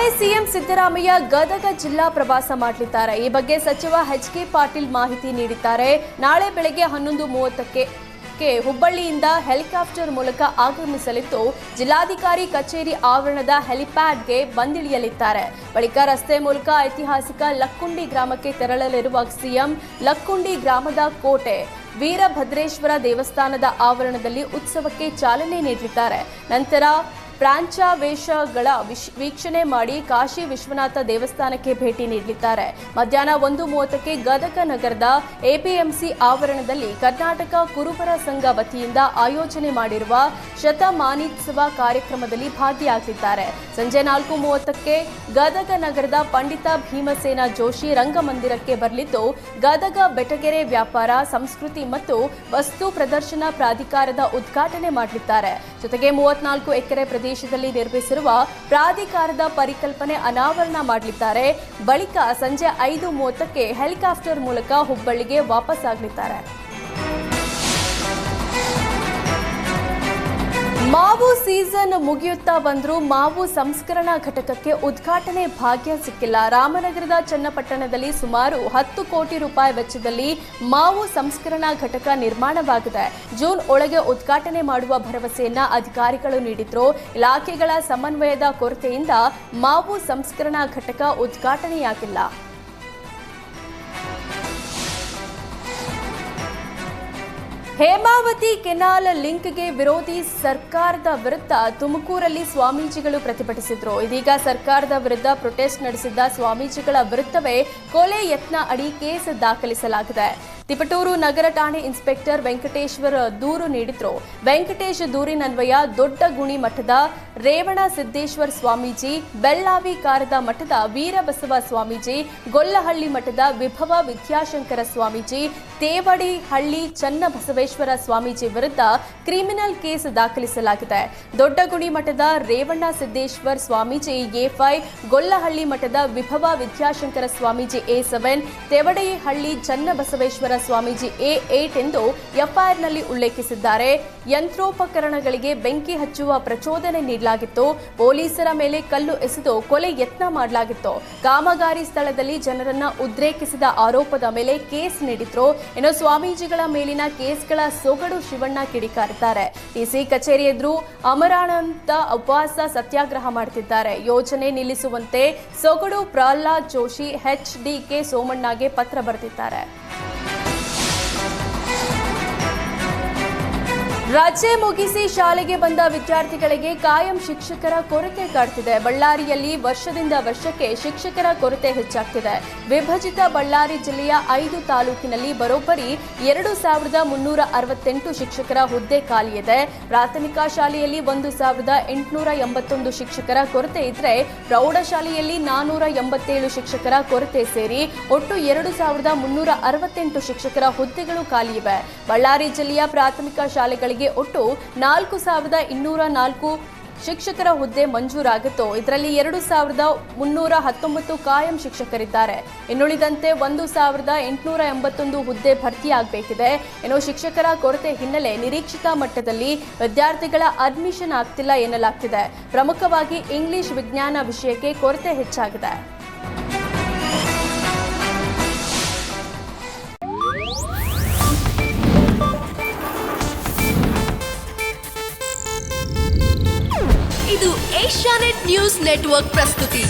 ನಾಳೆ ಸಿಎಂ ಸಿದ್ದರಾಮಯ್ಯ ಗದಗ ಜಿಲ್ಲಾ ಪ್ರವಾಸ ಮಾಡಲಿದ್ದಾರೆ. ಈ ಬಗ್ಗೆ ಸಚಿವ ಎಚ್.ಕೆ. ಪಾಟೀಲ್ ಮಾಹಿತಿ ನೀಡಿದ್ದಾರೆ. ನಾಳೆ ಬೆಳಗ್ಗೆ 11:30ಕ್ಕೆ ಹುಬ್ಬಳ್ಳಿಯಿಂದ ಹೆಲಿಕಾಪ್ಟರ್ ಮೂಲಕ ಆಗಮಿಸಲಿದ್ದು ಜಿಲ್ಲಾಧಿಕಾರಿ ಕಚೇರಿ ಆವರಣದ ಹೆಲಿಪ್ಯಾಡ್ಗೆ ಬಂದಿಳಿಯಲಿದ್ದಾರೆ. ಬಳಿಕ ರಸ್ತೆ ಮೂಲಕ ಐತಿಹಾಸಿಕ ಲಕ್ಕುಂಡಿ ಗ್ರಾಮಕ್ಕೆ ತೆರಳಲಿರುವ ಸಿಎಂ ಲಕ್ಕುಂಡಿ ಗ್ರಾಮದ ಕೋಟೆ ವೀರಭದ್ರೇಶ್ವರ ದೇವಸ್ಥಾನದ ಆವರಣದಲ್ಲಿ ಉತ್ಸವಕ್ಕೆ ಚಾಲನೆ ನೀಡಲಿದ್ದಾರೆ. ನಂತರ ಪ್ರಾಂಚಾವೇಶಗಳ ವೀಕ್ಷಣೆ ಮಾಡಿ ಕಾಶಿ ವಿಶ್ವನಾಥ ದೇವಸ್ಥಾನಕ್ಕೆ ಭೇಟಿ ನೀಡಲಿದ್ದಾರೆ. ಮಧ್ಯಾಹ್ನ 1:30ಕ್ಕೆ ಗದಗ ನಗರದ ಎಪಿಎಂಸಿ ಆವರಣದಲ್ಲಿ ಕರ್ನಾಟಕ ಕುರುಬರ ಸಂಘ ವತಿಯಿಂದ ಆಯೋಜನೆ ಮಾಡಿರುವ ಶತಮಾನೋತ್ಸವ ಕಾರ್ಯಕ್ರಮದಲ್ಲಿ ಭಾಗಿಯಾಗಲಿದ್ದಾರೆ. ಸಂಜೆ 4:30ಕ್ಕೆ ಗದಗ ನಗರದ ಪಂಡಿತ ಭೀಮಸೇನ ಜೋಶಿ ರಂಗಮಂದಿರಕ್ಕೆ ಬರಲಿದ್ದು ಗದಗ ಬೆಟಗೆರೆ ವ್ಯಾಪಾರ ಸಂಸ್ಕೃತಿ ಮತ್ತು ವಸ್ತು ಪ್ರದರ್ಶನ ಪ್ರಾಧಿಕಾರದ ಉದ್ಘಾಟನೆ ಮಾಡಲಿದ್ದಾರೆ. ಜೊತೆಗೆ 34 ಎಕರೆ ಪ್ರದೇಶದಲ್ಲಿ ನಿರ್ಮಿಸಿರುವ ಪ್ರಾಧಿಕಾರದ ಪರಿಕಲ್ಪನೆ ಅನಾವರಣ ಮಾಡಲಿದ್ದಾರೆ. ಬಳಿಕ ಸಂಜೆ 5:30ಕ್ಕೆ ಹೆಲಿಕಾಪ್ಟರ್ ಮೂಲಕ ಹುಬ್ಬಳ್ಳಿಗೆ ವಾಪಸ್ ಆಗಲಿದ್ದಾರೆ. ಮಾವು ಸೀಸನ್ ಮುಗಿಯುತ್ತಾ ಬಂದರೂ ಮಾವು ಸಂಸ್ಕರಣಾ ಘಟಕಕ್ಕೆ ಉದ್ಘಾಟನೆ ಭಾಗ್ಯ ಸಿಕ್ಕಿಲ್ಲ. ರಾಮನಗರದ ಚನ್ನಪಟ್ಟಣದಲ್ಲಿ ಸುಮಾರು 10 ಕೋಟಿ ರೂಪಾಯಿ ವೆಚ್ಚದಲ್ಲಿ ಮಾವು ಸಂಸ್ಕರಣಾ ಘಟಕ ನಿರ್ಮಾಣವಾಗಿದೆ. ಜೂನ್ ಒಳಗೆ ಉದ್ಘಾಟನೆ ಮಾಡುವ ಭರವಸೆಯನ್ನ ಅಧಿಕಾರಿಗಳು ನೀಡಿದ್ರು. ಇಲಾಖೆಗಳ ಸಮನ್ವಯದ ಕೊರತೆಯಿಂದ ಮಾವು ಸಂಸ್ಕರಣಾ ಘಟಕ ಉದ್ಘಾಟನೆಯಾಗಿಲ್ಲ. ಹೇಮಾವತಿ ಕೆನಾಲ್ ಲಿಂಕ್ಗೆ ವಿರೋಧಿ ಸರ್ಕಾರದ ವಿರುದ್ಧ ತುಮಕೂರಲ್ಲಿ ಸ್ವಾಮೀಜಿಗಳು ಪ್ರತಿಭಟಿಸಿದ್ರು. ಇದೀಗ ಸರ್ಕಾರದ ವಿರುದ್ಧ ಪ್ರೊಟೆಸ್ಟ್ ನಡೆಸಿದ್ದ ಸ್ವಾಮೀಜಿಗಳ ವಿರುದ್ಧವೇ ಕೊಲೆ ಯತ್ನ ಅಡಿ ಕೇಸ್ ದಾಖಲಿಸಲಾಗಿದೆ. ತಿಪಟೂರು ನಗರ ಠಾಣೆ ಇನ್ಸ್ಪೆಕ್ಟರ್ ವೆಂಕಟೇಶ್ವರ್ ದೂರು ನೀಡಿದ್ರು. ವೆಂಕಟೇಶ್ ದೂರಿನನ್ವಯ ದೊಡ್ಡ ಗುಣಿ ಮಠದ ರೇವಣ ಸಿದ್ದೇಶ್ವರ ಸ್ವಾಮೀಜಿ, ಬೆಳ್ಳಾವಿ ಕಾರದ ಮಠದ ವೀರಬಸವ ಸ್ವಾಮೀಜಿ, ಗೊಲ್ಲಹಳ್ಳಿ ಮಠದ ವಿಭವ ವಿದ್ಯಾಶಂಕರ ಸ್ವಾಮೀಜಿ, ತೇವಡಿಹಳ್ಳಿ ಚನ್ನಬಸವೇಶ್ವರ ಸ್ವಾಮೀಜಿ ವಿರುದ್ಧ ಕ್ರಿಮಿನಲ್ ಕೇಸ್ ದಾಖಲಿಸಲಾಗಿದೆ. ದೊಡ್ಡಗುಣಿ ಮಠದ ರೇವಣ ಸಿದ್ದೇಶ್ವರ ಸ್ವಾಮೀಜಿ A5, ಗೊಲ್ಲಹಳ್ಳಿ ಮಠದ ವಿಭವ ವಿದ್ಯಾಶಂಕರ ಸ್ವಾಮೀಜಿ A7, ತೇವಡಿಹಳ್ಳಿ ಚನ್ನಬಸವೇಶ್ವರ ಸ್ವಾಮೀಜಿ A8 ಎಂದು ಎಫ್ಐಆರ್ನಲ್ಲಿ ಉಲ್ಲೇಖಿಸಿದ್ದಾರೆ. ಯಂತ್ರೋಪಕರಣಗಳಿಗೆ ಬೆಂಕಿ ಹಚ್ಚುವ ಪ್ರಚೋದನೆ ನೀಡಲಾಗಿತ್ತು. ಪೊಲೀಸರ ಮೇಲೆ ಕಲ್ಲು ಎಸೆದು ಕೊಲೆ ಯತ್ನ ಮಾಡಲಾಗಿತ್ತು. ಕಾಮಗಾರಿ ಸ್ಥಳದಲ್ಲಿ ಜನರನ್ನ ಉದ್ರೇಕಿಸಿದ ಆರೋಪದ ಮೇಲೆ ಕೇಸ್ ನೀಡಿದ್ರು. ಇನ್ನು ಸ್ವಾಮೀಜಿಗಳ ಮೇಲಿನ ಕೇಸ್ಗಳ ಸೊಗಡು ಶಿವಣ್ಣ ಕಿಡಿಕಾರಿದ್ದಾರೆ. ಡಿಸಿ ಕಚೇರಿ ಎದುರು ಅಮರಾನಂತ ಉಪವಾಸ ಸತ್ಯಾಗ್ರಹ ಮಾಡುತ್ತಿದ್ದಾರೆ. ಯೋಜನೆ ನಿಲ್ಲಿಸುವಂತೆ ಸೊಗಡು ಪ್ರಹ್ಲಾದ್ ಜೋಶಿ HDK ಸೋಮಣ್ಣಗೆ ಪತ್ರ ಬರೆದಿದ್ದಾರೆ. ರಜೆ ಮುಗಿಸಿ ಶಾಲೆಗೆ ಬಂದ ವಿದ್ಯಾರ್ಥಿಗಳಿಗೆ ಕಾಯಂ ಶಿಕ್ಷಕರ ಕೊರತೆ ಕಾಡ್ತಿದೆ. ಬಳ್ಳಾರಿಯಲ್ಲಿ ವರ್ಷದಿಂದ ವರ್ಷಕ್ಕೆ ಶಿಕ್ಷಕರ ಕೊರತೆ ಹೆಚ್ಚಾಗ್ತಿದೆ. ವಿಭಜಿತ ಬಳ್ಳಾರಿ ಜಿಲ್ಲೆಯ 5 ತಾಲೂಕಿನಲ್ಲಿ ಬರೋಬ್ಬರಿ 2368 ಶಿಕ್ಷಕರ ಹುದ್ದೆ ಖಾಲಿ ಇದೆ. ಪ್ರಾಥಮಿಕ ಶಾಲೆಯಲ್ಲಿ 1881 ಶಿಕ್ಷಕರ ಕೊರತೆ ಇದ್ರೆ ಪ್ರೌಢಶಾಲೆಯಲ್ಲಿ 487 ಶಿಕ್ಷಕರ ಕೊರತೆ ಸೇರಿ ಒಟ್ಟು 2368 ಶಿಕ್ಷಕರ ಹುದ್ದೆಗಳು ಖಾಲಿ ಇವೆ. ಬಳ್ಳಾರಿ ಜಿಲ್ಲೆಯ ಪ್ರಾಥಮಿಕ ಶಾಲೆಗಳಿಗೆ ಒಟ್ಟು 4204 ಶಿಕ್ಷಕರ ಹುದ್ದೆ ಮಂಜೂರಾಗಿತ್ತು. ಇದರಲ್ಲಿ 2319 ಕಾಯಂ ಶಿಕ್ಷಕರಿದ್ದಾರೆ. ಇನ್ನುಳಿದಂತೆ 1881 ಹುದ್ದೆ ಭರ್ತಿಯಾಗಬೇಕಿದೆ. ಇನ್ನು ಶಿಕ್ಷಕರ ಕೊರತೆ ಹಿನ್ನೆಲೆ ನಿರೀಕ್ಷಿತ ಮಟ್ಟದಲ್ಲಿ ವಿದ್ಯಾರ್ಥಿಗಳ ಅಡ್ಮಿಷನ್ ಆಗ್ತಿಲ್ಲ ಎನ್ನಲಾಗ್ತಿದೆ. ಪ್ರಮುಖವಾಗಿ ಇಂಗ್ಲಿಷ್ ವಿಜ್ಞಾನ ವಿಷಯಕ್ಕೆ ಕೊರತೆ ಹೆಚ್ಚಾಗಿದೆ. ಇದು ಏಷ್ಯಾನೆಟ್ ನ್ಯೂಸ್ ನೆಟ್ವರ್ಕ್ ಪ್ರಸ್ತುತಿ.